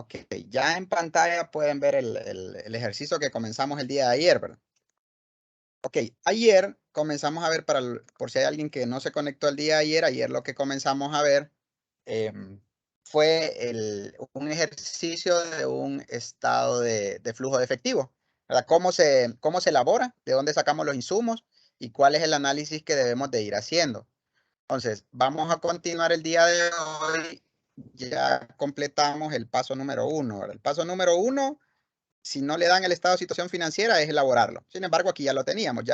Ok, ya en pantalla pueden ver el ejercicio que comenzamos el día de ayer, ¿verdad? Ok, ayer comenzamos a ver, por si hay alguien que no se conectó el día de ayer lo que comenzamos a ver fue un ejercicio de un estado de flujo de efectivo, ¿verdad? Cómo se elabora, de dónde sacamos los insumos y cuál es el análisis que debemos de ir haciendo. Entonces, vamos a continuar el día de hoy. Ya completamos el paso número 1, ¿verdad? El paso número 1, si no le dan el estado de situación financiera, es elaborarlo. Sin embargo, aquí ya lo teníamos.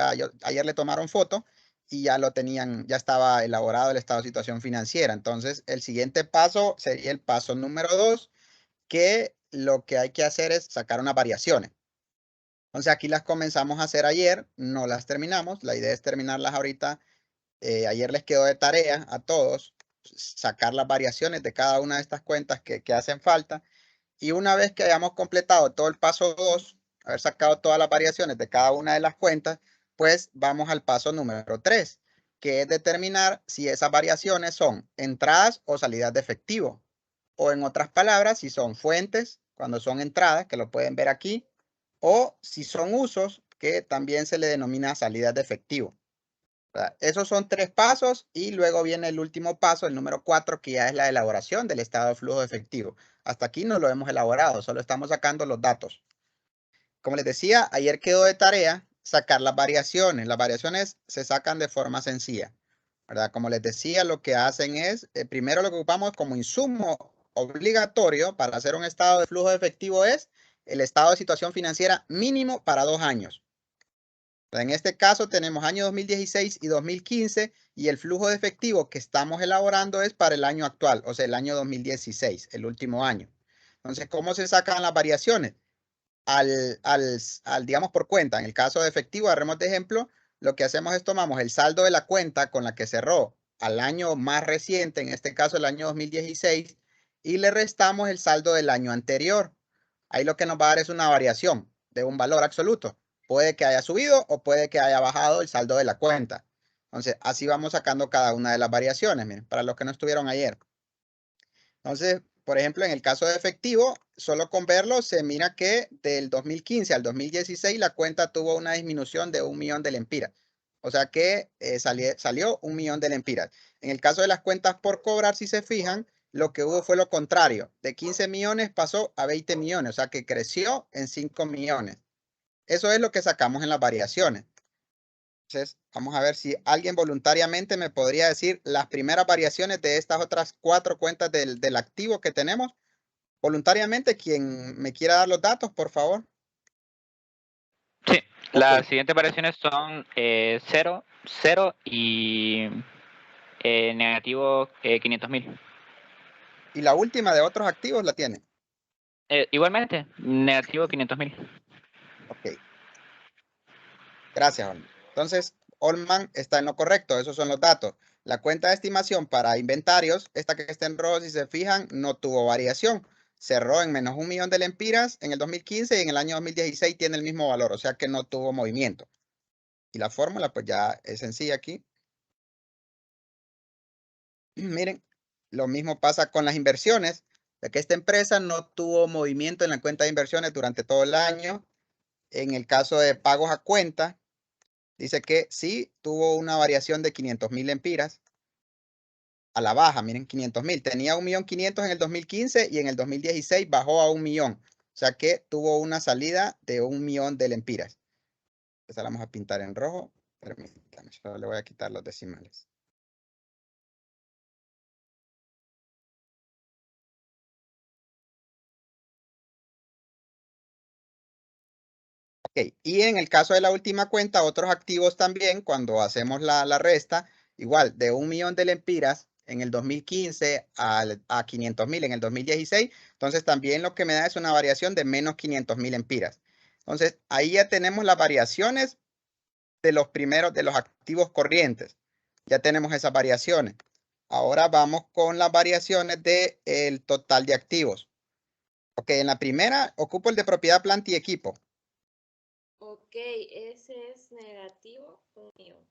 Ayer le tomaron foto y ya lo tenían, ya estaba elaborado el estado de situación financiera. Entonces, el siguiente paso sería el paso número 2, que lo que hay que hacer es sacar unas variaciones. Entonces, aquí las comenzamos a hacer ayer, no las terminamos. La idea es terminarlas ahorita. Ayer les quedó de tarea a todos sacar las variaciones de cada una de estas cuentas que hacen falta. Y una vez que hayamos completado todo el paso 2, haber sacado todas las variaciones de cada una de las cuentas, pues vamos al paso número 3, que es determinar si esas variaciones son entradas o salidas de efectivo. O en otras palabras, si son fuentes, cuando son entradas, que lo pueden ver aquí, o si son usos, que también se le denomina salidas de efectivo. ¿Verdad? Esos son 3 pasos y luego viene el último paso, el número 4, que ya es la elaboración del estado de flujo de efectivo. Hasta aquí no lo hemos elaborado, solo estamos sacando los datos. Como les decía, ayer quedó de tarea sacar las variaciones. Las variaciones se sacan de forma sencilla, ¿verdad? Como les decía, lo que hacen es, primero lo que ocupamos como insumo obligatorio para hacer un estado de flujo de efectivo es el estado de situación financiera mínimo para 2 años. En este caso tenemos año 2016 y 2015 y el flujo de efectivo que estamos elaborando es para el año actual, o sea, el año 2016, el último año. Entonces, ¿cómo se sacan las variaciones? Digamos, por cuenta. En el caso de efectivo, agarremos de ejemplo, lo que hacemos es tomamos el saldo de la cuenta con la que cerró al año más reciente, en este caso el año 2016, y le restamos el saldo del año anterior. Ahí lo que nos va a dar es una variación de un valor absoluto. Puede que haya subido o puede que haya bajado el saldo de la cuenta. Entonces, así vamos sacando cada una de las variaciones, miren, para los que no estuvieron ayer. Entonces, por ejemplo, en el caso de efectivo, solo con verlo se mira que del 2015 al 2016 la cuenta tuvo una disminución de 1 millón de lempiras. O sea que salió 1 millón de lempiras. En el caso de las cuentas por cobrar, si se fijan, lo que hubo fue lo contrario. De 15 millones pasó a 20 millones, o sea que creció en 5 millones. Eso es lo que sacamos en las variaciones. Entonces, vamos a ver si alguien voluntariamente me podría decir las primeras variaciones de estas otras 4 cuentas del activo que tenemos. Voluntariamente, quien me quiera dar los datos, por favor. Sí, Ok. las siguientes variaciones son 0, 0 y negativo 500.000. Y la última de otros activos la tiene. Igualmente, negativo 500.000. Ok. Gracias, Olman. Entonces, Olman está en lo correcto. Esos son los datos. La cuenta de estimación para inventarios, esta que está en rojo, si se fijan, no tuvo variación. Cerró en menos 1 millón de lempiras en el 2015 y en el año 2016 tiene el mismo valor, o sea que no tuvo movimiento. Y la fórmula, pues ya es sencilla aquí. Miren, lo mismo pasa con las inversiones, de que esta empresa no tuvo movimiento en la cuenta de inversiones durante todo el año. En el caso de pagos a cuenta, dice que sí tuvo una variación de 500.000 lempiras a la baja. Miren, 500.000. Tenía 1.500.000 en el 2015 y en el 2016 bajó a 1 millón. O sea que tuvo una salida de 1 millón de lempiras. Esa la vamos a pintar en rojo. Permítame, solo le voy a quitar los decimales. Ok, y en el caso de la última cuenta, otros activos también, cuando hacemos la resta, igual de 1 millón de lempiras en el 2015 a 500.000 en el 2016, entonces también lo que me da es una variación de menos 500.000 lempiras. Entonces, ahí ya tenemos las variaciones de los primeros, de los activos corrientes. Ya tenemos esas variaciones. Ahora vamos con las variaciones del total de activos. Ok, en la primera ocupo el de propiedad, planta y equipo. Ok, ese es negativo 1 millón.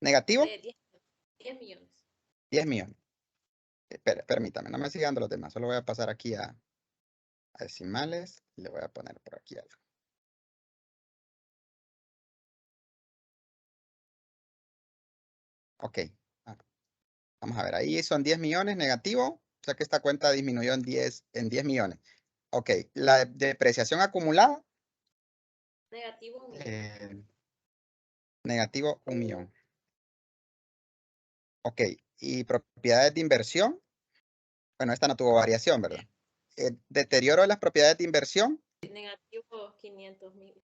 Negativo, 10 millones. 10 millones. Permítame, no me sigan dando los demás. Solo voy a pasar aquí a a decimales. Le voy a poner por aquí algo. Ok. Vamos a ver, ahí son 10 millones negativo. O sea que esta cuenta disminuyó en 10 millones. Ok, la depreciación acumulada. Negativo 1 millón. Negativo 1 millón. Ok, y propiedades de inversión. Bueno, esta no tuvo variación, ¿verdad? Deterioro de las propiedades de inversión. Negativo 500.000.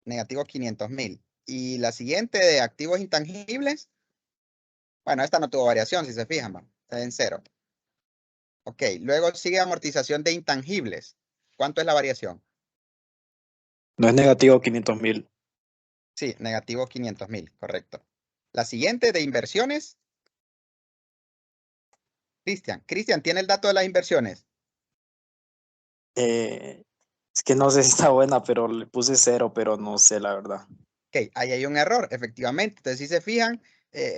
Negativo 500.000. Y la siguiente de activos intangibles. Bueno, esta no tuvo variación, si se fijan, ¿va? Está en 0. Ok, luego sigue amortización de intangibles. ¿Cuánto es la variación? No es negativo 500.000. Sí, negativo 500.000, correcto. La siguiente de inversiones. Cristian, ¿tiene el dato de las inversiones? Es que no sé si está buena, pero le puse 0, pero no sé la verdad. Ok, ahí hay un error, efectivamente. Entonces, si se fijan,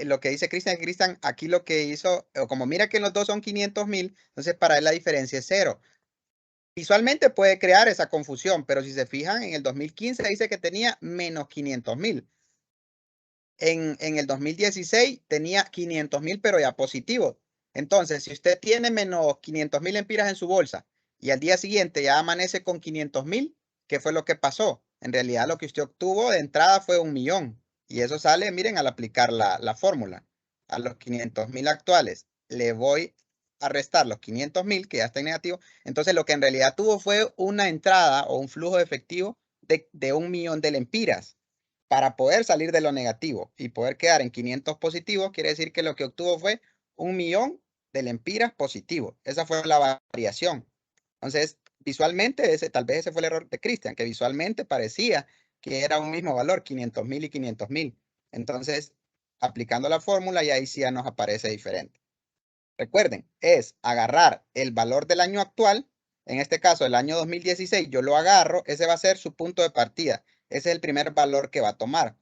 lo que dice Cristian, aquí lo que hizo, como mira que los dos son 500.000, entonces para él la diferencia es 0. Visualmente puede crear esa confusión, pero si se fijan, en el 2015 dice que tenía menos 500.000. En el 2016 tenía 500.000, pero ya positivo. Entonces, si usted tiene menos 500.000 empiras en su bolsa y al día siguiente ya amanece con 500.000, ¿qué fue lo que pasó? En realidad lo que usted obtuvo de entrada fue 1 millón. Y eso sale, miren, al aplicar la fórmula. A los 500.000 actuales le voy a restar los 500.000, que ya está en negativo. Entonces, lo que en realidad tuvo fue una entrada o un flujo de efectivo de 1 millón de lempiras. Para poder salir de lo negativo y poder quedar en 500 positivos, quiere decir que lo que obtuvo fue 1 millón de lempiras positivos. Esa fue la variación. Entonces, visualmente, tal vez ese fue el error de Cristian, que visualmente parecía que era un mismo valor, 500.000 y 500.000. Entonces, aplicando la fórmula, y ahí sí ya nos aparece diferente. Recuerden, es agarrar el valor del año actual, en este caso el año 2016, yo lo agarro, ese va a ser su punto de partida. Ese es el primer valor que va a tomar.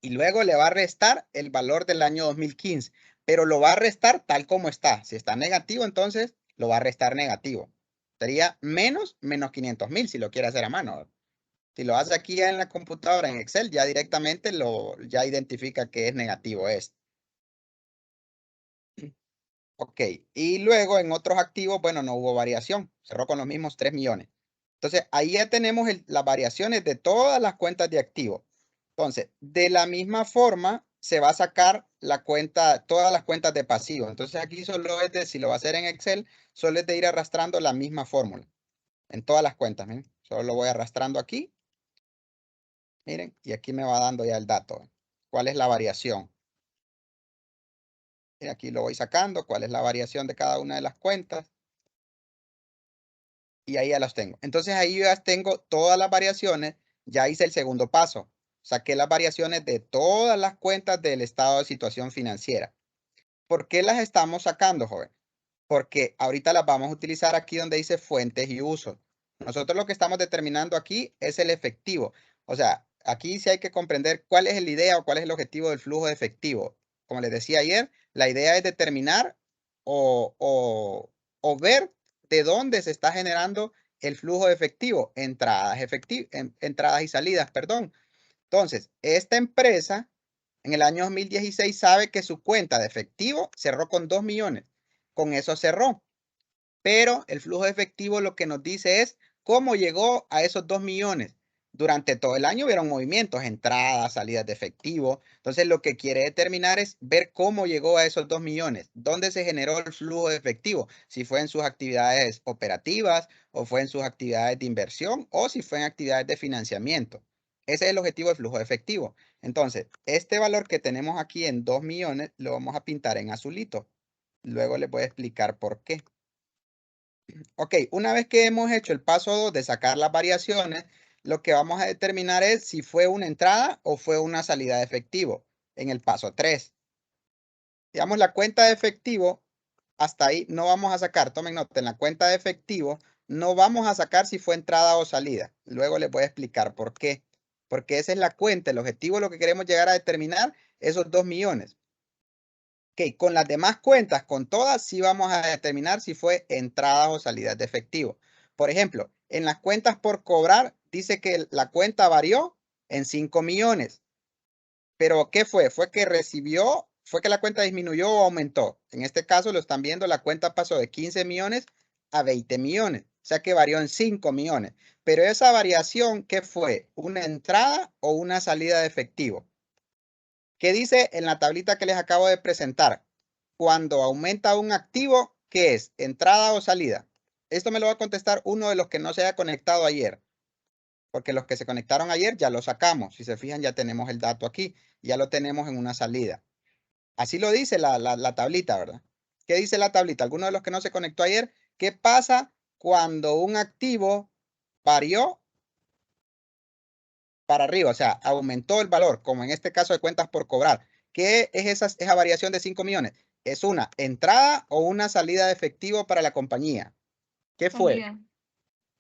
Y luego le va a restar el valor del año 2015, pero lo va a restar tal como está. Si está negativo, entonces lo va a restar negativo. Sería menos 500.000 si lo quiere hacer a mano. Si lo hace aquí en la computadora, en Excel, ya directamente ya identifica que es negativo esto. Ok, y luego en otros activos, bueno, no hubo variación, cerró con los mismos 3 millones. Entonces, ahí ya tenemos las variaciones de todas las cuentas de activos. Entonces, de la misma forma, se va a sacar la cuenta, todas las cuentas de pasivo. Entonces, aquí solo es de, si lo va a hacer en Excel, solo es de ir arrastrando la misma fórmula en todas las cuentas. Miren, solo lo voy arrastrando aquí. Miren, y aquí me va dando ya el dato. ¿Cuál es la variación? Y aquí lo voy sacando, cuál es la variación de cada una de las cuentas. Y ahí ya las tengo. Entonces ahí yo ya tengo todas las variaciones. Ya hice el segundo paso. Saqué las variaciones de todas las cuentas del estado de situación financiera. ¿Por qué las estamos sacando, joven? Porque ahorita las vamos a utilizar aquí donde dice fuentes y usos. Nosotros lo que estamos determinando aquí es el efectivo. O sea, aquí sí hay que comprender cuál es la idea o cuál es el objetivo del flujo de efectivo. Como les decía ayer, la idea es determinar o ver de dónde se está generando el flujo de efectivo, entradas y salidas, perdón. Entonces, esta empresa en el año 2016 sabe que su cuenta de efectivo cerró con 2 millones. Con eso cerró. Pero el flujo de efectivo lo que nos dice es cómo llegó a esos 2 millones. Durante todo el año vieron movimientos, entradas, salidas de efectivo. Entonces lo que quiere determinar es ver cómo llegó a esos 2 millones. ¿Dónde se generó el flujo de efectivo? Si fue en sus actividades operativas o fue en sus actividades de inversión o si fue en actividades de financiamiento. Ese es el objetivo del flujo de efectivo. Entonces, este valor que tenemos aquí en 2 millones lo vamos a pintar en azulito. Luego les voy a explicar por qué. Ok, una vez que hemos hecho el paso 2 de sacar las variaciones, lo que vamos a determinar es si fue una entrada o fue una salida de efectivo en el paso 3. Digamos, la cuenta de efectivo, hasta ahí no vamos a sacar, tomen nota, en la cuenta de efectivo no vamos a sacar si fue entrada o salida. Luego les voy a explicar por qué. Porque esa es la cuenta, el objetivo, lo que queremos llegar a determinar, esos 2 millones. Ok, con las demás cuentas, con todas, sí vamos a determinar si fue entradas o salidas de efectivo. Por ejemplo, En las cuentas por cobrar, dice que la cuenta varió en 5 millones. Pero ¿qué fue? Fue que la cuenta disminuyó o aumentó. En este caso lo están viendo, la cuenta pasó de 15 millones a 20 millones. O sea que varió en 5 millones. Pero esa variación, ¿qué fue? ¿Una entrada o una salida de efectivo? ¿Qué dice en la tablita que les acabo de presentar? Cuando aumenta un activo, ¿qué es? ¿Entrada o salida? Esto me lo va a contestar uno de los que no se haya conectado ayer, porque los que se conectaron ayer ya lo sacamos. Si se fijan, ya tenemos el dato aquí, ya lo tenemos en una salida. Así lo dice la tablita, ¿verdad? ¿Qué dice la tablita? Alguno de los que no se conectó ayer, ¿qué pasa cuando un activo varió para arriba? O sea, aumentó el valor, como en este caso de cuentas por cobrar. ¿Qué es esa variación de 5 millones? ¿Es una entrada o una salida de efectivo para la compañía? ¿Qué fue? Salida.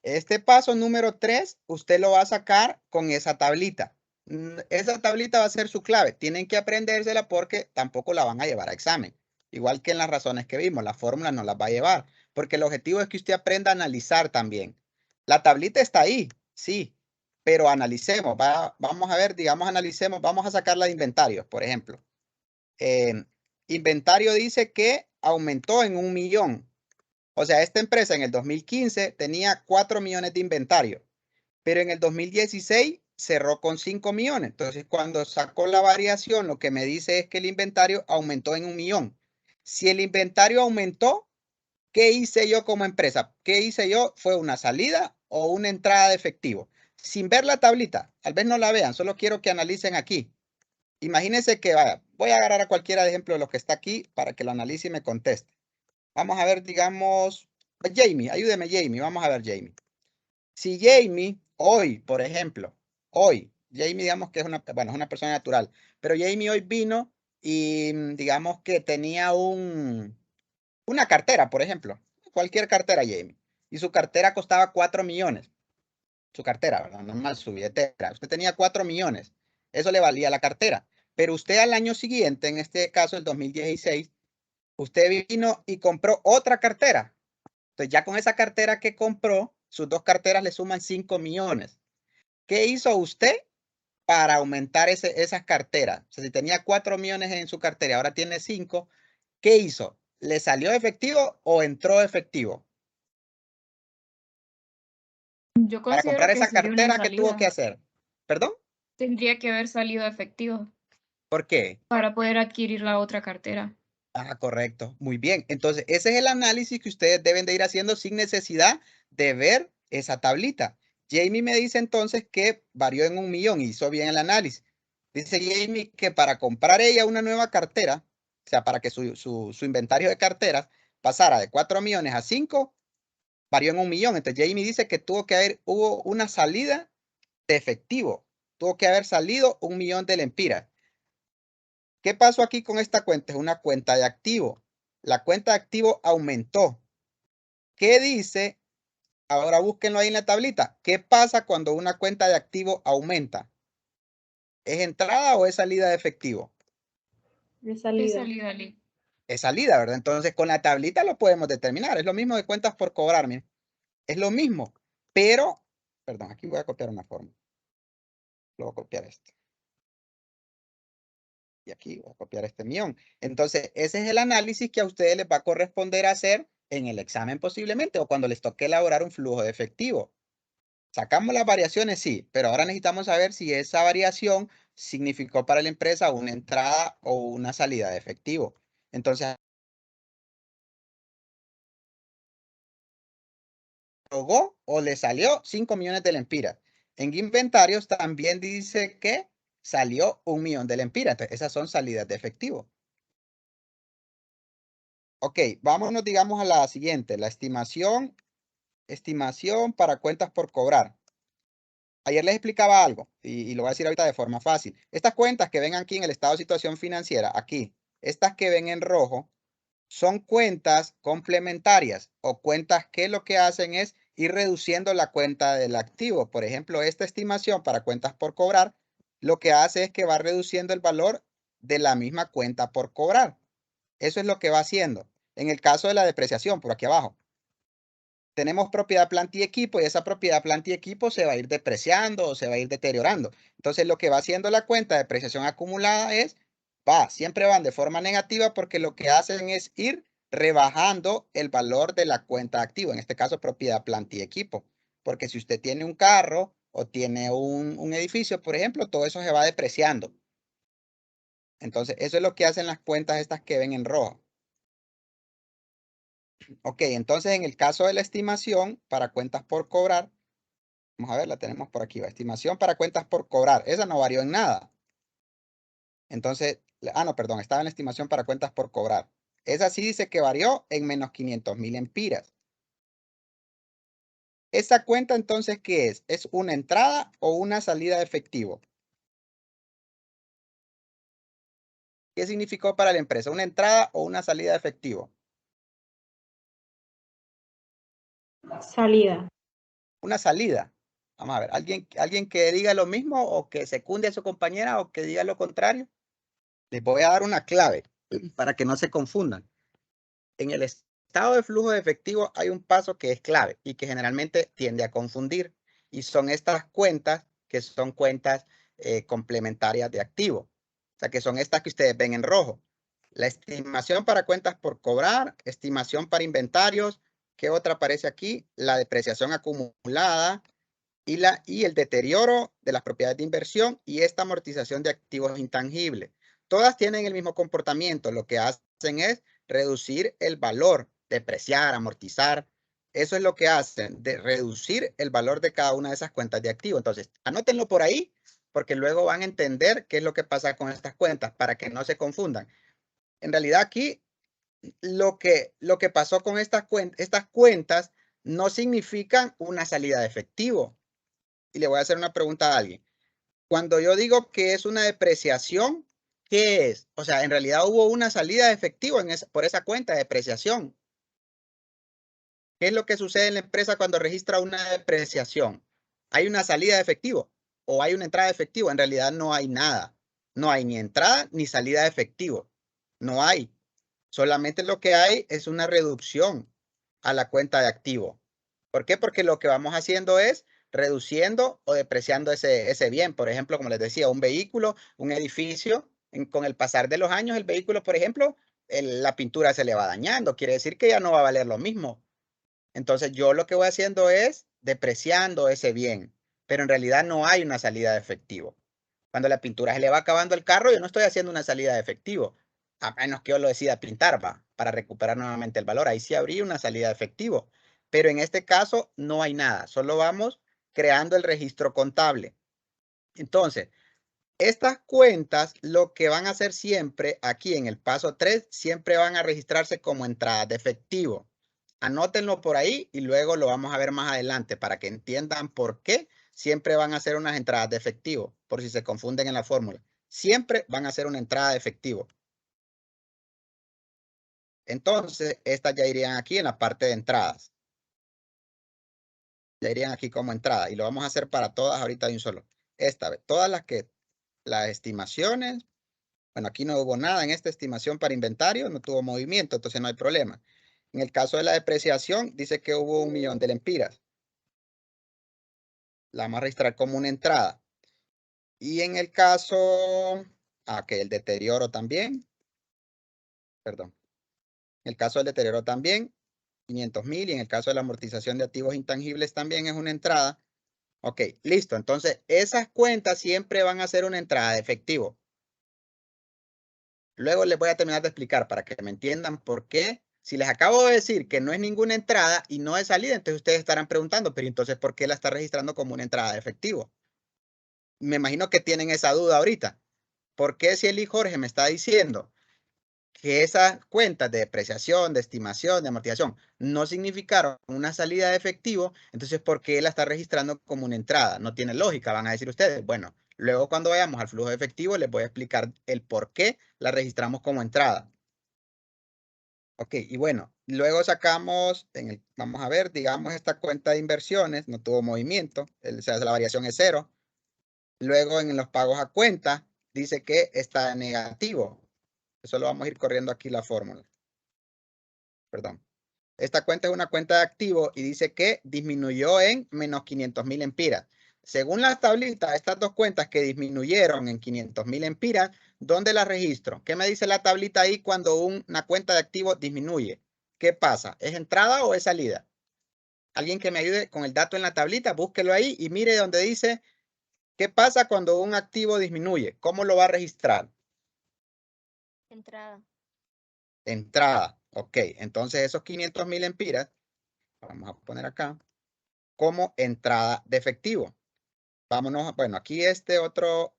Este paso número 3, usted lo va a sacar con esa tablita. Esa tablita va a ser su clave. Tienen que aprendérsela porque tampoco la van a llevar a examen. Igual que en las razones que vimos, la fórmula no las va a llevar, porque el objetivo es que usted aprenda a analizar también. La tablita está ahí, sí, pero analicemos. Vamos a ver, digamos, analicemos. Vamos a sacarla de inventarios, por ejemplo. Inventario dice que aumentó en 1 millón. O sea, esta empresa en el 2015 tenía 4 millones de inventario, pero en el 2016 cerró con 5 millones. Entonces, cuando sacó la variación, lo que me dice es que el inventario aumentó en 1 millón. Si el inventario aumentó, ¿qué hice yo como empresa? ¿Qué hice yo? ¿Fue una salida o una entrada de efectivo? Sin ver la tablita, tal vez no la vean, solo quiero que analicen aquí. Imagínense que, vaya, voy a agarrar a cualquiera de ejemplo de lo que está aquí para que lo analice y me conteste. Vamos a ver, digamos, Jamie, ayúdeme Jamie, vamos a ver Jamie. Si Jamie hoy, por ejemplo, Jamie digamos que es una persona natural, pero Jamie hoy vino y digamos que tenía una cartera, por ejemplo, cualquier cartera Jamie, y su cartera costaba 4 millones, su cartera, ¿verdad? Normal, su billetera, usted tenía 4 millones, eso le valía la cartera, pero usted al año siguiente, en este caso el 2016, usted vino y compró otra cartera. Entonces ya con esa cartera que compró, sus dos carteras le suman 5 millones. ¿Qué hizo usted para aumentar esas carteras? O sea, si tenía 4 millones en su cartera y ahora tiene 5, ¿qué hizo? ¿Le salió efectivo o entró efectivo? Yo Para considero comprar que esa sería una cartera, ¿qué tuvo que salida. hacer? ¿Perdón? Tendría que haber salido efectivo ¿Por qué? para poder adquirir la otra cartera. Ah, correcto. Muy bien. Entonces, ese es el análisis que ustedes deben de ir haciendo sin necesidad de ver esa tablita. Jamie me dice entonces que varió en 1 millón y hizo bien el análisis. Dice Jamie que para comprar ella una nueva cartera, o sea, para que su inventario de carteras pasara de 4 millones a 5, varió en 1 millón. Entonces, Jamie dice que hubo una salida de efectivo. Tuvo que haber salido 1 millón de lempiras. ¿Qué pasó aquí con esta cuenta? Es una cuenta de activo. La cuenta de activo aumentó. ¿Qué dice? Ahora búsquenlo ahí en la tablita. ¿Qué pasa cuando una cuenta de activo aumenta? ¿Es entrada o es salida de efectivo? De Es salida. salida, Lee. Es salida, ¿verdad? Entonces con la tablita lo podemos determinar. Es lo mismo de cuentas por cobrar, miren. Es lo mismo. Pero, perdón, aquí voy a copiar una forma. Lo voy a copiar esto. Y aquí voy a copiar este millón. Entonces, ese es el análisis que a ustedes les va a corresponder hacer en el examen posiblemente o cuando les toque elaborar un flujo de efectivo. Sacamos las variaciones, sí, pero ahora necesitamos saber si esa variación significó para la empresa una entrada o una salida de efectivo. Entonces, ¿logó o le salió 5 millones de lempiras? En inventarios también dice que salió 1 millón de lempiras. Entonces, esas son salidas de efectivo. Ok, vámonos, digamos, a la siguiente, la estimación para cuentas por cobrar. Ayer les explicaba algo y lo voy a decir ahorita de forma fácil. Estas cuentas que ven aquí en el estado de situación financiera, aquí, estas que ven en rojo, son cuentas complementarias o cuentas que lo que hacen es ir reduciendo la cuenta del activo. Por ejemplo, esta estimación para cuentas por cobrar, lo que hace es que va reduciendo el valor de la misma cuenta por cobrar. Eso es lo que va haciendo. En el caso de la depreciación, por aquí abajo. tenemos propiedad, planta y equipo, y esa propiedad, planta y equipo se va a ir depreciando o se va a ir deteriorando. Entonces, lo que va haciendo la cuenta de depreciación acumulada es, siempre van de forma negativa porque lo que hacen es ir rebajando el valor de la cuenta de activo, en este caso propiedad, planta y equipo. Porque si usted tiene un carro o tiene un edificio, por ejemplo, todo eso se va depreciando. Entonces, eso es lo que hacen las cuentas estas que ven en rojo. Ok, entonces en el caso de la estimación para cuentas por cobrar, vamos a ver, la tenemos por aquí, estimación para cuentas por cobrar, esa no varió en nada. Entonces, no, perdón, estaba en la estimación para cuentas por cobrar. Esa sí dice que varió en menos 500,000 empiras. ¿Esa cuenta entonces qué es? ¿Es una entrada o una salida de efectivo? ¿Qué significó para la empresa? ¿Una entrada o una salida de efectivo? Salida. Una salida. Vamos a ver, ¿alguien que diga lo mismo o que secunde a su compañera o que diga lo contrario? Les voy a dar una clave para que no se confundan. En el estado de flujo de efectivo hay un paso que es clave y que generalmente tiende a confundir. Y son estas cuentas que son cuentas complementarias de activo. O sea, que son estas que ustedes ven en rojo. La estimación para cuentas por cobrar, estimación para inventarios. ¿Qué otra aparece aquí? La depreciación acumulada y el deterioro de las propiedades de inversión y esta amortización de activos intangibles. Todas tienen el mismo comportamiento. Lo que hacen es reducir el valor, depreciar, amortizar. Eso es lo que hacen, de reducir el valor de cada una de esas cuentas de activo. Entonces, anótenlo por ahí, porque luego van a entender qué es lo que pasa con estas cuentas, para que no se confundan. En realidad aquí, lo que pasó con estas cuentas no significan una salida de efectivo. Y le voy a hacer una pregunta a alguien. Cuando yo digo que es una depreciación, ¿qué es? O sea, en realidad hubo una salida de efectivo por esa cuenta de depreciación. ¿Qué es lo que sucede en la empresa cuando registra una depreciación? ¿Hay una salida de efectivo o hay una entrada de efectivo? En realidad no hay nada. No hay ni entrada ni salida de efectivo. No hay. Solamente lo que hay es una reducción a la cuenta de activo. ¿Por qué? Porque lo que vamos haciendo es reduciendo o depreciando ese bien. Por ejemplo, como les decía, un vehículo, un edificio, con el pasar de los años, el vehículo, por ejemplo, la pintura se le va dañando. Quiere decir que ya no va a valer lo mismo. Entonces yo lo que voy haciendo es depreciando ese bien, pero en realidad no hay una salida de efectivo. Cuando la pintura se le va acabando el carro, yo no estoy haciendo una salida de efectivo, a menos que yo lo decida pintar, para recuperar nuevamente el valor. Ahí sí habría una salida de efectivo, pero en este caso no hay nada, solo vamos creando el registro contable. Entonces, estas cuentas lo que van a hacer siempre aquí en el paso 3, siempre van a registrarse como entradas de efectivo. Anótenlo por ahí y luego lo vamos a ver más adelante para que entiendan por qué siempre van a ser unas entradas de efectivo, por si se confunden en la fórmula. Siempre van a ser una entrada de efectivo. Entonces, estas ya irían aquí en la parte de entradas. Ya irían aquí como entrada y lo vamos a hacer para todas ahorita de un solo. Esta vez, todas las estimaciones. Bueno, aquí no hubo nada en esta estimación para inventario, no tuvo movimiento, entonces no hay problema. En el caso de la depreciación, dice que hubo 1,000,000 de lempiras. La vamos a registrar como una entrada. Y en el caso, que el deterioro también, perdón. En el caso del deterioro también, 500,000. Y en el caso de la amortización de activos intangibles también es una entrada. Ok, listo. Entonces, esas cuentas siempre van a ser una entrada de efectivo. Luego les voy a terminar de explicar para que me entiendan por qué. Si les acabo de decir que no es ninguna entrada y no es salida, entonces ustedes estarán preguntando, pero entonces, ¿por qué la está registrando como una entrada de efectivo? Me imagino que tienen esa duda ahorita. ¿Por qué si el Jorge me está diciendo que esas cuentas de depreciación, de estimación, de amortización no significaron una salida de efectivo, entonces ¿por qué la está registrando como una entrada? No tiene lógica, van a decir ustedes. Bueno, luego cuando vayamos al flujo de efectivo les voy a explicar el por qué la registramos como entrada. Ok, y bueno, luego sacamos, vamos a ver, digamos esta cuenta de inversiones no tuvo movimiento, o sea, la variación es 0. Luego en los pagos a cuenta dice que está negativo. Eso lo vamos a ir corriendo aquí la fórmula. Perdón. Esta cuenta es una cuenta de activo y dice que disminuyó en menos 500.000 empiras. Según la tablita, estas dos cuentas que disminuyeron en 500.000 empiras, ¿dónde las registro? ¿Qué me dice la tablita ahí cuando una cuenta de activo disminuye? ¿Qué pasa? ¿Es entrada o es salida? Alguien que me ayude con el dato en la tablita, búsquelo ahí y mire donde dice ¿qué pasa cuando un activo disminuye? ¿Cómo lo va a registrar? Entrada. Entrada. Ok, entonces esos 500.000 empiras, vamos a poner acá, como entrada de efectivo. Vámonos, bueno, aquí este otro,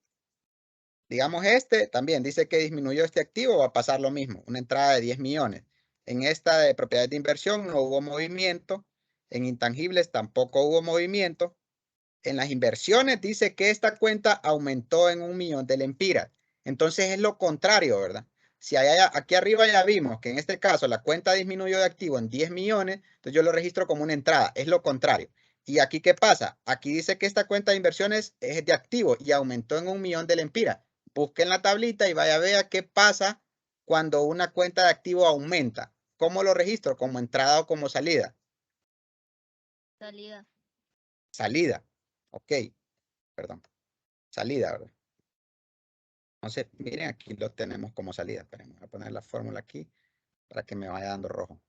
digamos este, también dice que disminuyó este activo, va a pasar lo mismo, una entrada de 10 millones. En esta de propiedades de inversión no hubo movimiento, en intangibles tampoco hubo movimiento. En las inversiones dice que esta cuenta aumentó en 1 millón de lempiras. Entonces es lo contrario, ¿verdad? Si aquí arriba ya vimos que en este caso la cuenta disminuyó de activo en 10 millones, entonces yo lo registro como una entrada. Es lo contrario. ¿Y aquí qué pasa? Aquí dice que esta cuenta de inversiones es de activo y aumentó en 1 millón de lempiras. Busquen la tablita y vaya a ver qué pasa cuando una cuenta de activo aumenta. ¿Cómo lo registro? ¿Como entrada o como salida? Salida. Salida. Ok, perdón. Salida, ¿verdad? Entonces, miren, aquí lo tenemos como salida. Esperen, voy a poner la fórmula aquí para que me vaya dando rojo.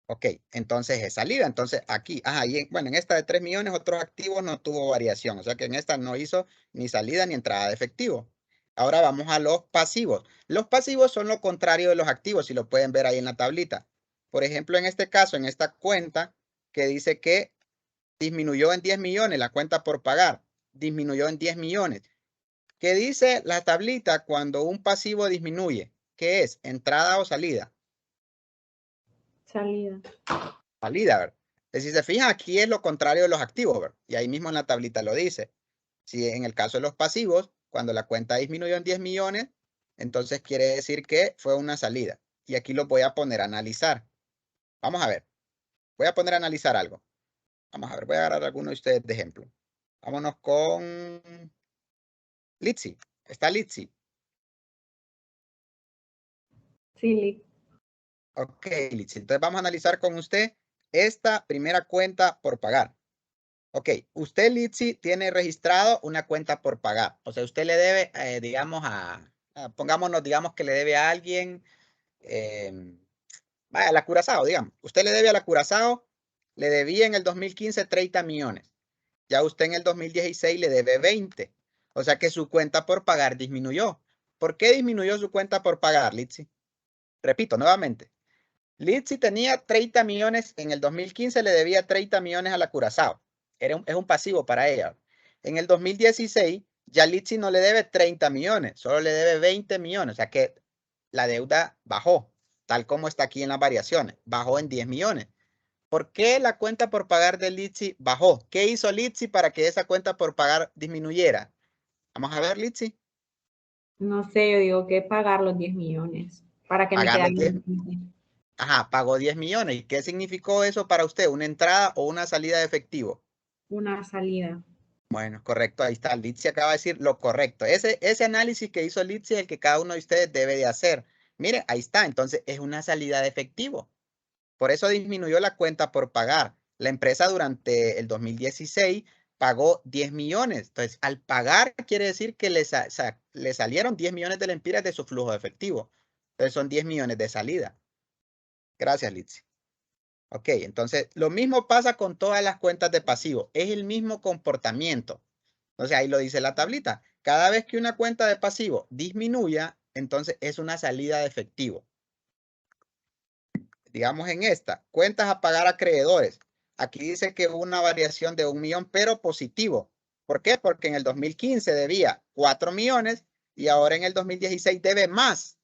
Ok, entonces es salida. Entonces aquí, bueno, en esta de 3 millones, otros activos no tuvo variación. O sea que en esta no hizo ni salida ni entrada de efectivo. Ahora vamos a los pasivos. Los pasivos son lo contrario de los activos, si lo pueden ver ahí en la tablita. Por ejemplo, en este caso, en esta cuenta que dice que disminuyó en 10 millones, la cuenta por pagar, disminuyó en 10 millones. ¿Qué dice la tablita cuando un pasivo disminuye? ¿Qué es? ¿Entrada o salida? Salida. Salida, ¿verdad? Si se fijan, aquí es lo contrario de los activos, ¿verdad? Y ahí mismo en la tablita lo dice. Si en el caso de los pasivos, cuando la cuenta disminuyó en 10 millones, entonces quiere decir que fue una salida. Y aquí lo voy a poner a analizar. Vamos a ver. Voy a poner a analizar algo. Vamos a ver, voy a agarrar alguno de ustedes de ejemplo. Vámonos con Litsi. ¿Está Litsi? Sí, Ok, Litsi. Entonces vamos a analizar con usted esta primera cuenta por pagar. Ok, usted, Litsi, tiene registrado una cuenta por pagar. O sea, usted le debe, digamos, pongámonos, digamos que le debe a alguien, vaya, a la Curazao, digamos. Usted le debe a la Curazao, le debía en el 2015 30 millones. Ya usted en el 2016 le debe 20. O sea que su cuenta por pagar disminuyó. ¿Por qué disminuyó su cuenta por pagar, Litsi? Repito nuevamente. Litsi tenía 30 millones, en el 2015 le debía 30 millones a la Curazao. Es un pasivo para ella. En el 2016 ya Litsi no le debe 30 millones, solo le debe 20 millones. O sea que la deuda bajó, tal como está aquí en las variaciones. Bajó en 10 millones. ¿Por qué la cuenta por pagar de Litsi bajó? ¿Qué hizo Litsi para que esa cuenta por pagar disminuyera? Vamos a ver, Litsi. no sé, yo digo que pagar los 10 millones para que me Pagar los queden 10. Ajá, pagó 10 millones. ¿Y qué significó eso para usted? ¿Una entrada o una salida de efectivo? una salida. Bueno, correcto, ahí está. Litsi acaba de decir lo correcto. Ese análisis que hizo Litsi es el que cada uno de ustedes debe de hacer. Mire, ahí está. Entonces, es una salida de efectivo. Por eso disminuyó la cuenta por pagar. La empresa durante el 2016 pagó 10 millones. Entonces, al pagar quiere decir que le salieron 10 millones de lempiras de su flujo de efectivo. Entonces, son 10 millones de salida. Gracias, Litsi. Ok, entonces lo mismo pasa con todas las cuentas de pasivo. Es el mismo comportamiento. Entonces ahí lo dice la tablita. Cada vez que una cuenta de pasivo disminuya, entonces es una salida de efectivo. Digamos en esta, cuentas a pagar a acreedores. Aquí dice que hubo una variación de 1 millón, pero positivo. ¿Por qué? Porque en el 2015 debía 4 millones y ahora en el 2016 debe más.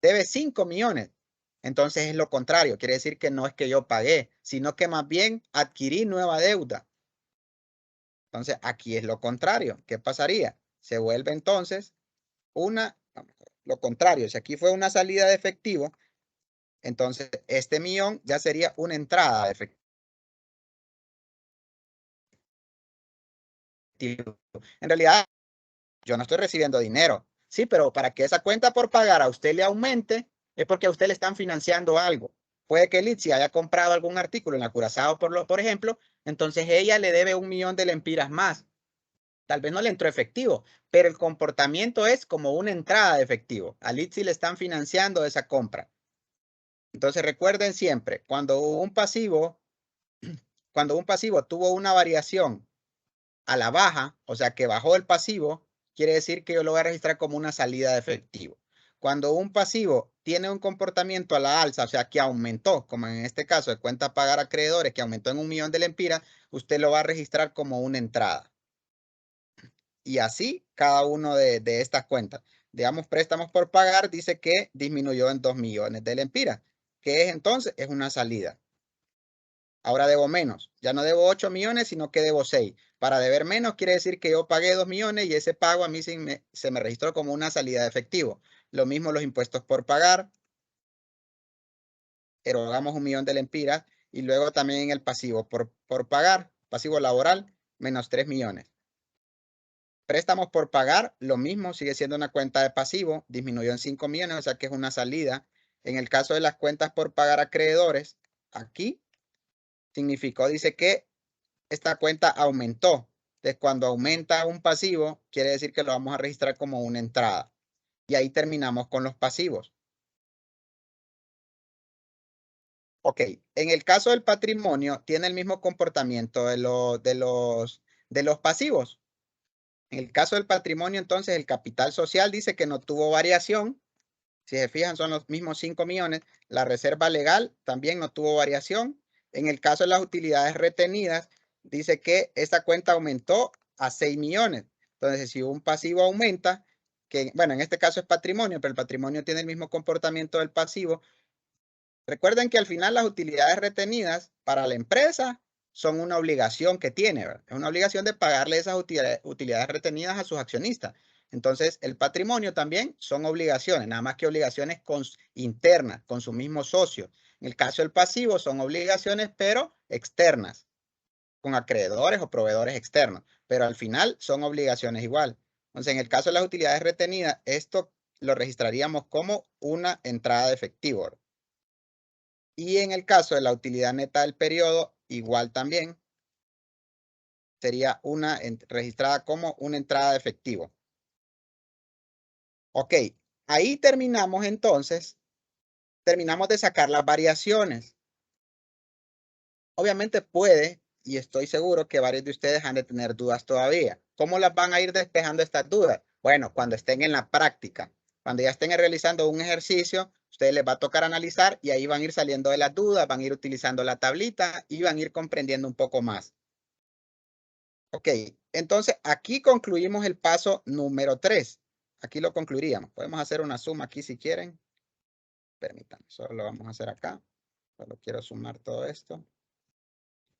Debe 5 millones. Entonces es lo contrario. Quiere decir que no es que yo pagué, sino que más bien adquirí nueva deuda. Entonces aquí es lo contrario. ¿Qué pasaría? Se vuelve entonces lo contrario. Si aquí fue una salida de efectivo, entonces este millón ya sería una entrada de efectivo. En realidad, yo no estoy recibiendo dinero. Sí, pero para que esa cuenta por pagar a usted le aumente, es porque a usted le están financiando algo. Puede que Litsi haya comprado algún artículo en la Curazao, por ejemplo, entonces ella le debe 1 millón de lempiras más. Tal vez no le entró efectivo, pero el comportamiento es como una entrada de efectivo. A Litsi le están financiando esa compra. Entonces recuerden siempre, cuando un pasivo tuvo una variación a la baja, o sea que bajó el pasivo, quiere decir que yo lo voy a registrar como una salida de efectivo. Cuando un pasivo tiene un comportamiento a la alza, o sea que aumentó, como en este caso de cuenta a pagar a acreedores, que aumentó en 1 millón de lempiras, usted lo va a registrar como una entrada. Y así cada uno de estas cuentas. Digamos, préstamos por pagar, dice que disminuyó en 2 millones de lempiras. ¿Qué es entonces? Es una salida. Ahora debo menos. Ya no debo 8 millones, sino que debo 6. Para deber menos quiere decir que yo pagué 2 millones y ese pago a mí se me registró como una salida de efectivo. Lo mismo los impuestos por pagar. Erogamos 1 millón de lempiras y luego también el pasivo por pagar, pasivo laboral, menos 3 millones. Préstamos por pagar, lo mismo, sigue siendo una cuenta de pasivo, disminuyó en 5 millones, o sea que es una salida. En el caso de las cuentas por pagar a acreedores, aquí significó, dice que esta cuenta aumentó. Entonces, cuando aumenta un pasivo, quiere decir que lo vamos a registrar como una entrada. Y ahí terminamos con los pasivos. Ok, en el caso del patrimonio, tiene el mismo comportamiento de los pasivos. En el caso del patrimonio, entonces, el capital social dice que no tuvo variación. Si se fijan, son los mismos 5 millones. La reserva legal también no tuvo variación. En el caso de las utilidades retenidas, dice que esta cuenta aumentó a 6 millones. Entonces, si un pasivo aumenta, que bueno, en este caso es patrimonio, pero el patrimonio tiene el mismo comportamiento del pasivo. Recuerden que al final las utilidades retenidas para la empresa son una obligación que tiene, ¿verdad? Es una obligación de pagarle esas utilidades retenidas a sus accionistas. Entonces, el patrimonio también son obligaciones, nada más que obligaciones internas, con su mismo socio. En el caso del pasivo son obligaciones, pero externas, con acreedores o proveedores externos. Pero al final son obligaciones igual. Entonces, en el caso de las utilidades retenidas, esto lo registraríamos como una entrada de efectivo, ¿verdad? Y en el caso de la utilidad neta del periodo, igual también sería registrada como una entrada de efectivo. Ok, ahí terminamos entonces, terminamos de sacar las variaciones. Obviamente puede, y estoy seguro que varios de ustedes han de tener dudas todavía. ¿Cómo las van a ir despejando estas dudas? Bueno, cuando estén en la práctica, cuando ya estén realizando un ejercicio, ustedes les va a tocar analizar y ahí van a ir saliendo de las dudas, van a ir utilizando la tablita y van a ir comprendiendo un poco más. Ok, entonces aquí concluimos el paso número 3. Aquí lo concluiríamos. Podemos hacer una suma aquí si quieren. Permítanme, solo lo vamos a hacer acá. Solo quiero sumar todo esto.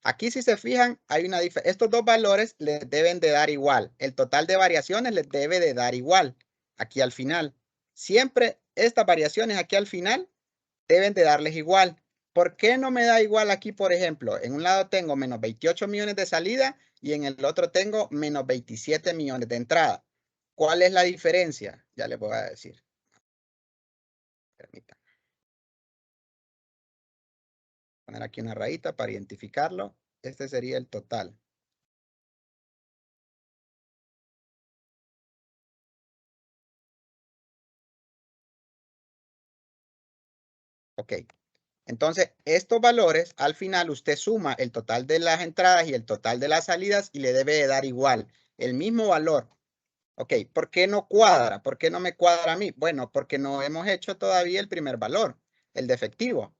Aquí si se fijan, hay una diferencia. Estos dos valores les deben de dar igual. El total de variaciones les debe de dar igual. Aquí al final. Siempre estas variaciones aquí al final deben de darles igual. ¿Por qué no me da igual aquí, por ejemplo? En un lado tengo menos 28 millones de salida y en el otro tengo menos 27 millones de entrada. ¿Cuál es la diferencia? Ya les voy a decir. Permítanme. Poner aquí una rayita para identificarlo. Este sería el total. Ok. Entonces, estos valores, al final usted suma el total de las entradas y el total de las salidas y le debe de dar igual, el mismo valor. Ok, ¿por qué no cuadra? ¿Por qué no me cuadra a mí? Bueno, porque no hemos hecho todavía el primer valor, el de efectivo.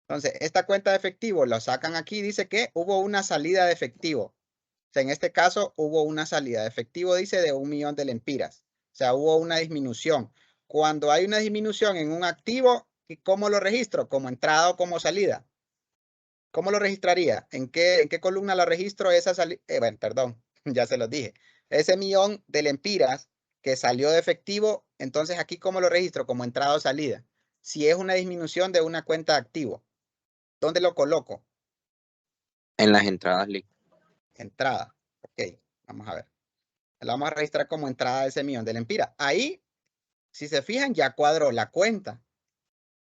Entonces, esta cuenta de efectivo lo sacan aquí, dice que hubo una salida de efectivo. O sea, en este caso hubo una salida de efectivo, dice, de 1 millón de lempiras. O sea, hubo una disminución. Cuando hay una disminución en un activo, ¿cómo lo registro? ¿Como entrada o como salida? ¿Cómo lo registraría? ¿En qué columna lo registro esa salida? Bueno, perdón, ya se los dije. Ese millón de lempiras que salió de efectivo, entonces aquí ¿cómo lo registro? Como entrada o salida. Si es una disminución de una cuenta de activo, ¿dónde lo coloco? En las entradas, Lee. Entrada. Ok, vamos a ver. La vamos a registrar como entrada de ese millón de lempiras. Ahí, si se fijan, ya cuadró la cuenta.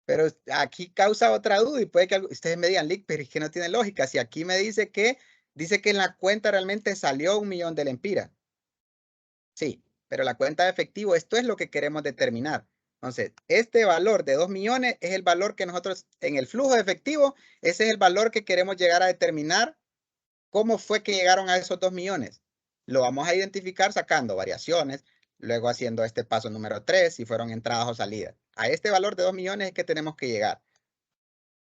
Pero aquí causa otra duda y puede que ustedes me digan, Lick, pero es que no tiene lógica. Si aquí me dice que en la cuenta realmente salió 1 millón de lempiras. Sí, pero la cuenta de efectivo, esto es lo que queremos determinar. Entonces, este valor de 2 millones es el valor que nosotros en el flujo de efectivo, ese es el valor que queremos llegar a determinar cómo fue que llegaron a esos 2 millones. Lo vamos a identificar sacando variaciones, luego haciendo este paso número 3, si fueron entradas o salidas. A este valor de 2 millones es que tenemos que llegar.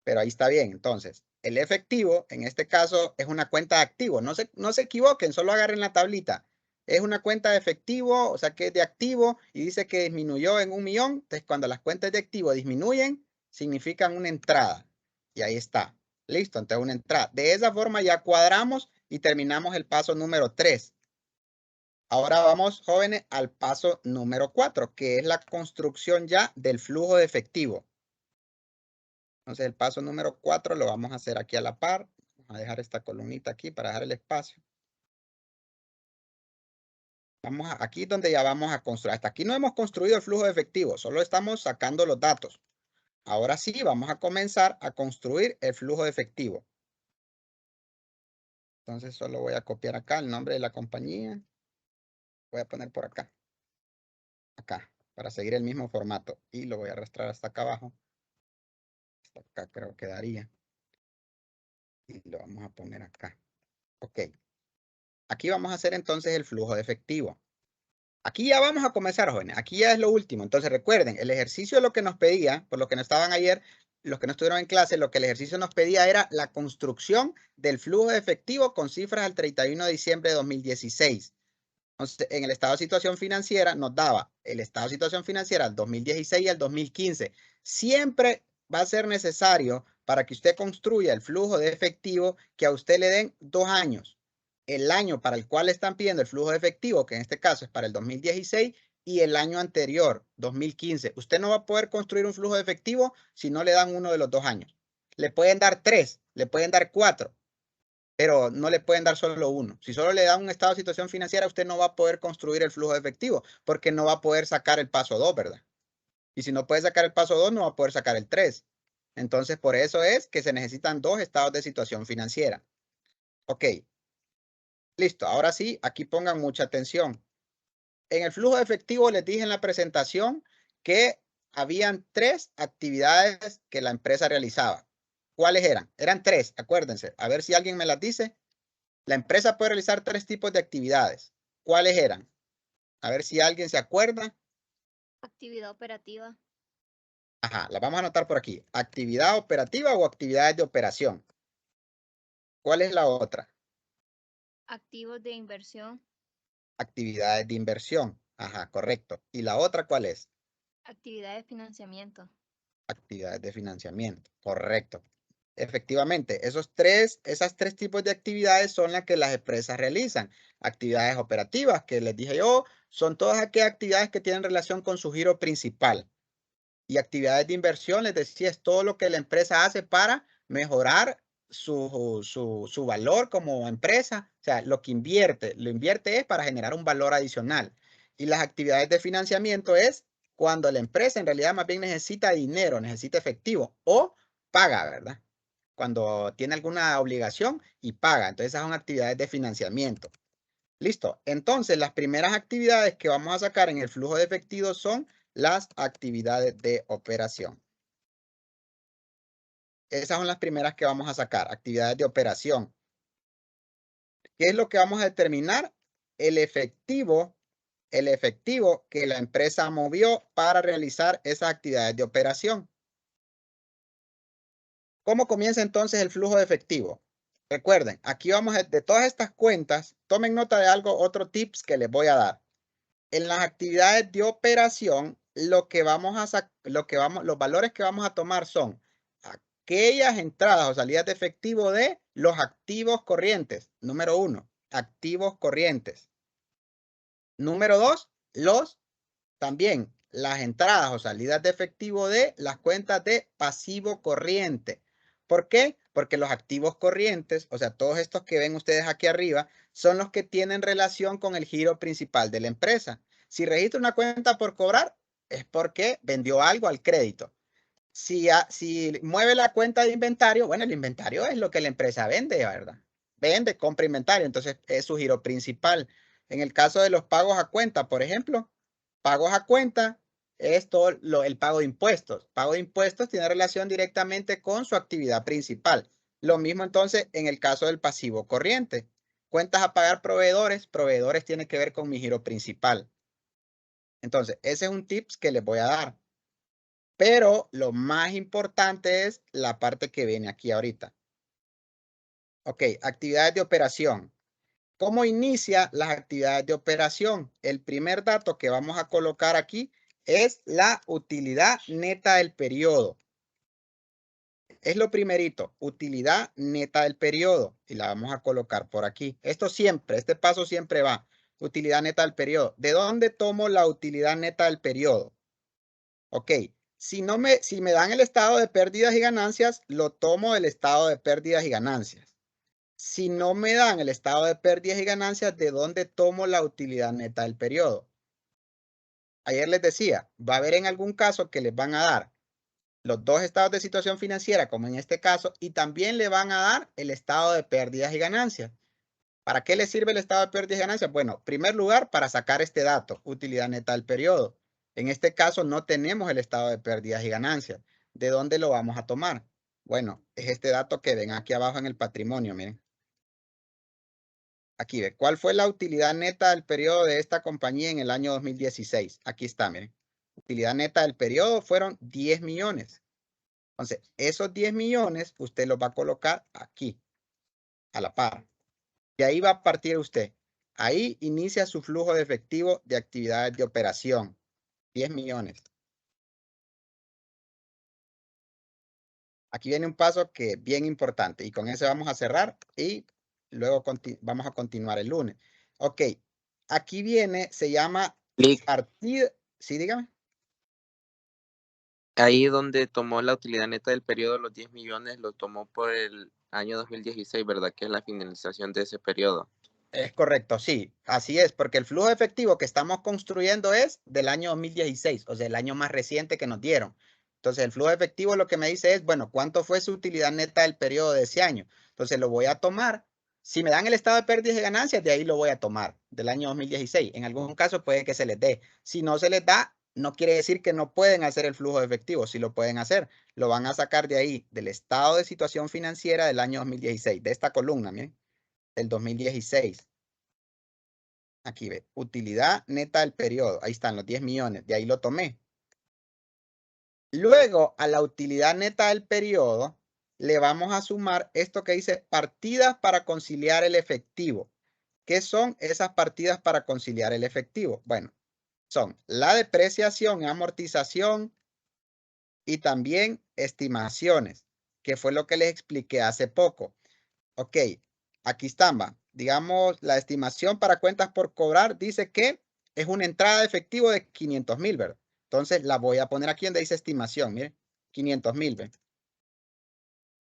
Pero ahí está bien. Entonces, el efectivo, en este caso, es una cuenta de activo. No se equivoquen, solo agarren la tablita. Es una cuenta de efectivo, o sea que es de activo y dice que disminuyó en 1 millón. Entonces, cuando las cuentas de activo disminuyen, significan una entrada. Y ahí está. Listo, entonces una entrada. De esa forma ya cuadramos y terminamos el paso número 3. Ahora vamos, jóvenes, al paso número 4, que es la construcción ya del flujo de efectivo. Entonces el paso número 4 lo vamos a hacer aquí a la par. Vamos a dejar esta columnita aquí para dejar el espacio. Aquí donde ya vamos a construir. Hasta aquí no hemos construido el flujo de efectivo, solo estamos sacando los datos. Ahora sí, vamos a comenzar a construir el flujo de efectivo. Entonces solo voy a copiar acá el nombre de la compañía. Voy a poner por acá. Acá, para seguir el mismo formato. Y lo voy a arrastrar hasta acá abajo. Hasta acá creo que daría. Y lo vamos a poner acá. Ok. Aquí vamos a hacer entonces el flujo de efectivo. Aquí ya vamos a comenzar, jóvenes. Aquí ya es lo último. Entonces recuerden, el ejercicio lo que nos pedía, por lo que no estaban ayer, los que no estuvieron en clase, lo que el ejercicio nos pedía era la construcción del flujo de efectivo con cifras al 31 de diciembre de 2016. Entonces, en el estado de situación financiera nos daba el estado de situación financiera al 2016 y al 2015. Siempre va a ser necesario para que usted construya el flujo de efectivo que a usted le den 2 años. El año para el cual están pidiendo el flujo de efectivo, que en este caso es para el 2016, y el año anterior, 2015. Usted no va a poder construir un flujo de efectivo si no le dan uno de los 2 años. Le pueden dar 3, le pueden dar 4, pero no le pueden dar solo uno. Si solo le dan un estado de situación financiera, usted no va a poder construir el flujo de efectivo porque no va a poder sacar el paso 2, ¿verdad? Y si no puede sacar el paso 2, no va a poder sacar el 3. Entonces, por eso es que se necesitan 2 estados de situación financiera. Ok. Listo. Ahora sí, aquí pongan mucha atención. En el flujo de efectivo les dije en la presentación que habían 3 actividades que la empresa realizaba. ¿Cuáles eran? Eran 3, acuérdense. A ver si alguien me las dice. La empresa puede realizar 3 tipos de actividades. ¿Cuáles eran? A ver si alguien se acuerda. Actividad operativa. Ajá, las vamos a anotar por aquí. Actividad operativa o actividades de operación. ¿Cuál es la otra? Activos de inversión. Actividades de inversión. Ajá, correcto. ¿Y la otra cuál es? Actividades de financiamiento. Actividades de financiamiento. Correcto. Efectivamente, esas tres tipos de actividades son las que las empresas realizan. Actividades operativas, que les dije yo, son todas aquellas actividades que tienen relación con su giro principal. Y actividades de inversión, les decía, es todo lo que la empresa hace para mejorar su valor como empresa. O sea, lo invierte es para generar un valor adicional. Y las actividades de financiamiento es cuando la empresa en realidad más bien necesita dinero, necesita efectivo o paga, ¿verdad? Cuando tiene alguna obligación y paga. Entonces esas son actividades de financiamiento. Listo. Entonces las primeras actividades que vamos a sacar en el flujo de efectivo son las actividades de operación. Esas son las primeras que vamos a sacar, actividades de operación. ¿Qué es lo que vamos a determinar? El efectivo que la empresa movió para realizar esas actividades de operación. ¿Cómo comienza entonces el flujo de efectivo? Recuerden, aquí vamos de todas estas cuentas, tomen nota de algo, otro tips que les voy a dar. En las actividades de operación, los valores que vamos a tomar son aquellas entradas o salidas de efectivo de los activos corrientes. Número 1, activos corrientes. Número 2, también las entradas o salidas de efectivo de las cuentas de pasivo corriente. ¿Por qué? Porque los activos corrientes, o sea, todos estos que ven ustedes aquí arriba, son los que tienen relación con el giro principal de la empresa. Si registra una cuenta por cobrar, es porque vendió algo al crédito. Si mueve la cuenta de inventario, bueno, el inventario es lo que la empresa vende, ¿verdad? Vende, compra inventario, entonces es su giro principal. En el caso de los pagos a cuenta, por ejemplo, pagos a cuenta es todo el pago de impuestos. Pago de impuestos tiene relación directamente con su actividad principal. Lo mismo entonces en el caso del pasivo corriente. Cuentas a pagar proveedores, proveedores tiene que ver con mi giro principal. Entonces, ese es un tips que les voy a dar. Pero lo más importante es la parte que viene aquí ahorita. Ok, actividades de operación. ¿Cómo inicia las actividades de operación? El primer dato que vamos a colocar aquí es la utilidad neta del periodo. Es lo primerito, utilidad neta del periodo. Y la vamos a colocar por aquí. Esto siempre, este paso siempre va. Utilidad neta del periodo. ¿De dónde tomo la utilidad neta del periodo? Ok. Si me dan el estado de pérdidas y ganancias, lo tomo del estado de pérdidas y ganancias. Si no me dan el estado de pérdidas y ganancias, ¿de dónde tomo la utilidad neta del periodo? Ayer les decía, va a haber en algún caso que les van a dar los dos estados de situación financiera, como en este caso, y también le van a dar el estado de pérdidas y ganancias. ¿Para qué le sirve el estado de pérdidas y ganancias? Bueno, en primer lugar, para sacar este dato, utilidad neta del periodo. En este caso no tenemos el estado de pérdidas y ganancias. ¿De dónde lo vamos a tomar? Bueno, es este dato que ven aquí abajo en el patrimonio, miren. Aquí ve, ¿cuál fue la utilidad neta del periodo de esta compañía en el año 2016? Aquí está, miren. Utilidad neta del periodo fueron 10 millones. Entonces, esos 10 millones usted los va a colocar aquí, a la par. Y ahí va a partir usted. Ahí inicia su flujo de efectivo de actividades de operación. 10 millones. Aquí viene un paso que es bien importante y con ese vamos a cerrar y luego vamos a continuar el lunes. Ok, aquí viene, se llama partida. Sí, dígame. Ahí donde tomó la utilidad neta del periodo, los 10 millones, lo tomó por el año 2016, ¿verdad? Que es la finalización de ese periodo. Es correcto, sí, así es, porque el flujo efectivo que estamos construyendo es del año 2016, o sea, el año más reciente que nos dieron. Entonces, el flujo efectivo lo que me dice es, bueno, ¿cuánto fue su utilidad neta del periodo de ese año? Entonces, lo voy a tomar. Si me dan el estado de pérdidas y ganancias, de ahí lo voy a tomar, del año 2016. En algún caso puede que se les dé. Si no se les da, no quiere decir que no pueden hacer el flujo efectivo. Sí lo pueden hacer. Lo van a sacar de ahí, del estado de situación financiera del año 2016, de esta columna, miren. El 2016. Aquí ve, utilidad neta del periodo. Ahí están los 10 millones. De ahí lo tomé. Luego, a la utilidad neta del periodo, le vamos a sumar esto que dice partidas para conciliar el efectivo. ¿Qué son esas partidas para conciliar el efectivo? Bueno, son la depreciación y amortización y también estimaciones, que fue lo que les expliqué hace poco. Ok, aquí están, va. Digamos, la estimación para cuentas por cobrar dice que es una entrada de efectivo de 500,000, ¿verdad? Entonces la voy a poner aquí donde dice estimación, mire, 500,000, ¿verdad?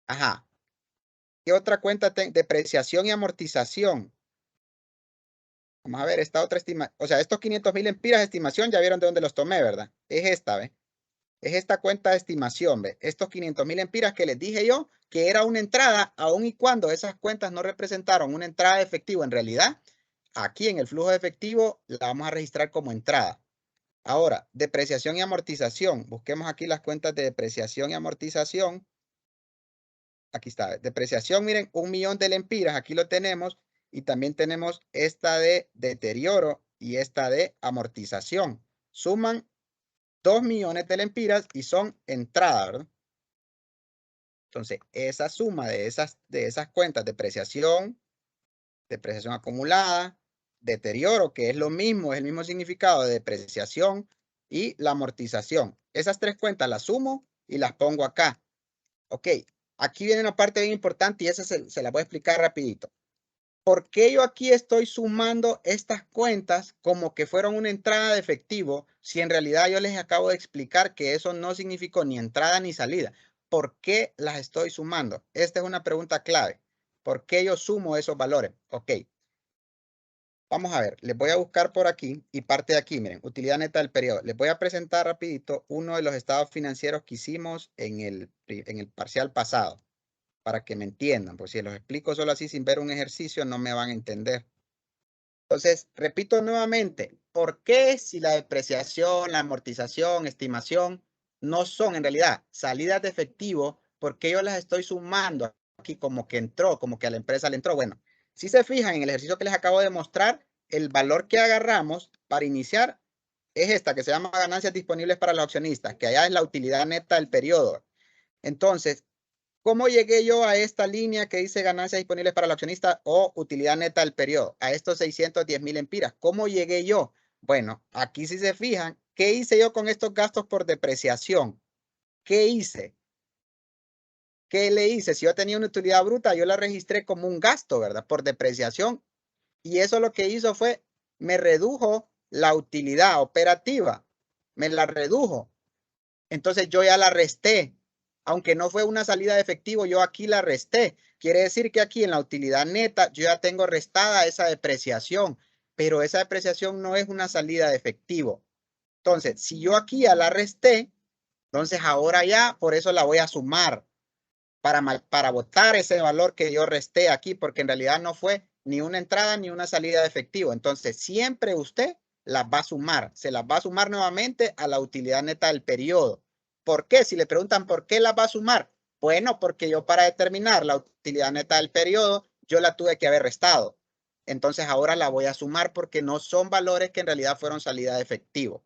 Ajá. ¿Qué otra cuenta? Depreciación y amortización. Vamos a ver, esta otra estimación. O sea, estos 500,000 empiras de estimación, ya vieron de dónde los tomé, ¿verdad? Es esta, ¿ve? Es esta cuenta de estimación, ¿ve? Estos 500,000 empiras que les dije yo que era una entrada, aun y cuando esas cuentas no representaron una entrada de efectivo en realidad, aquí en el flujo de efectivo la vamos a registrar como entrada. Ahora, depreciación y amortización. Busquemos aquí las cuentas de depreciación y amortización. Aquí está, depreciación, miren, 1 millón de lempiras, aquí lo tenemos. Y también tenemos esta de deterioro y esta de amortización. Suman 2 millones de lempiras y son entrada, ¿verdad? Entonces, esa suma de esas cuentas, depreciación acumulada, deterioro, que es lo mismo, es el mismo significado de depreciación y la amortización. Esas tres cuentas las sumo y las pongo acá. Ok, aquí viene una parte bien importante y esa se la voy a explicar rapidito. ¿Por qué yo aquí estoy sumando estas cuentas como que fueron una entrada de efectivo si en realidad yo les acabo de explicar que eso no significó ni entrada ni salida? por qué las estoy sumando. Esta es una pregunta clave. ¿Por qué yo sumo esos valores? Ok. Vamos a ver, les voy a buscar por aquí y parte de aquí, miren, utilidad neta del periodo. Les voy a presentar rapidito uno de los estados financieros que hicimos en el parcial pasado, para que me entiendan, pues si los explico solo así sin ver un ejercicio no me van a entender. Entonces, repito nuevamente, ¿por qué si la depreciación, la amortización, estimación no son en realidad salidas de efectivo, por qué yo las estoy sumando aquí como que entró, como que a la empresa le entró? Bueno, si se fijan en el ejercicio que les acabo de mostrar, el valor que agarramos para iniciar es esta que se llama ganancias disponibles para los accionistas, que allá es la utilidad neta del periodo. Entonces, ¿cómo llegué yo a esta línea que dice ganancias disponibles para el accionista o utilidad neta del periodo? A estos 610,000 empiras. ¿Cómo llegué yo? Bueno, aquí si se fijan, ¿qué hice yo con estos gastos por depreciación? ¿Qué hice? ¿Qué le hice? Si yo tenía una utilidad bruta, yo la registré como un gasto, ¿verdad? Por depreciación. Y eso lo que hizo fue, me redujo la utilidad operativa. Me la redujo. Entonces yo ya la resté. Aunque no fue una salida de efectivo, yo aquí la resté. Quiere decir que aquí en la utilidad neta yo ya tengo restada esa depreciación, pero esa depreciación no es una salida de efectivo. Entonces, si yo aquí ya la resté, entonces ahora ya por eso la voy a sumar para botar ese valor que yo resté aquí, porque en realidad no fue ni una entrada ni una salida de efectivo. Entonces, siempre usted las va a sumar, se las va a sumar nuevamente a la utilidad neta del periodo. ¿Por qué? Si le preguntan por qué las va a sumar, bueno, porque yo para determinar la utilidad neta del periodo, yo la tuve que haber restado. Entonces ahora la voy a sumar porque no son valores que en realidad fueron salida de efectivo.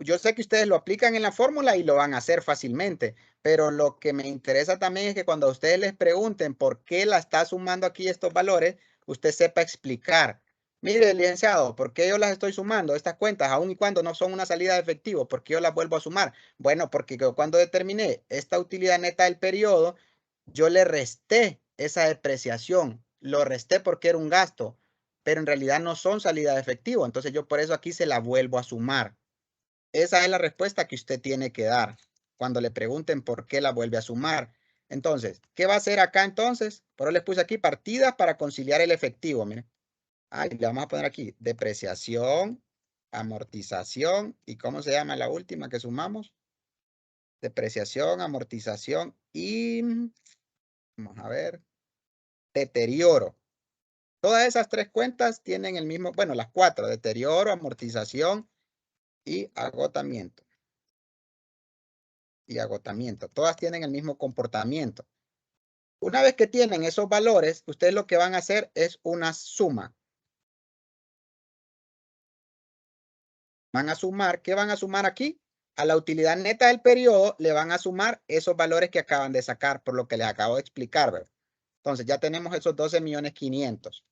Yo sé que ustedes lo aplican en la fórmula y lo van a hacer fácilmente, pero lo que me interesa también es que cuando ustedes les pregunten por qué la está sumando aquí estos valores, usted sepa explicar. Mire, licenciado, ¿por qué yo las estoy sumando estas cuentas, aun y cuando no son una salida de efectivo? ¿Por qué yo las vuelvo a sumar? Bueno, porque yo cuando determiné esta utilidad neta del periodo, yo le resté esa depreciación. Lo resté porque era un gasto, pero en realidad no son salida de efectivo. Entonces yo por eso aquí se la vuelvo a sumar. Esa es la respuesta que usted tiene que dar cuando le pregunten por qué la vuelve a sumar. Entonces, ¿qué va a hacer acá entonces? Por eso les puse aquí partidas para conciliar el efectivo. Miren. Ahí le vamos a poner aquí depreciación, amortización y ¿cómo se llama la última que sumamos? Depreciación, amortización y vamos a ver, deterioro. Todas esas tres cuentas tienen el mismo, bueno, las cuatro, deterioro, amortización y agotamiento. Y agotamiento. Todas tienen el mismo comportamiento. Una vez que tienen esos valores, ustedes lo que van a hacer es una suma. Van a sumar, ¿qué van a sumar aquí? A la utilidad neta del periodo le van a sumar esos valores que acaban de sacar, por lo que les acabo de explicar, ¿verdad? Entonces ya tenemos esos 12,500,000.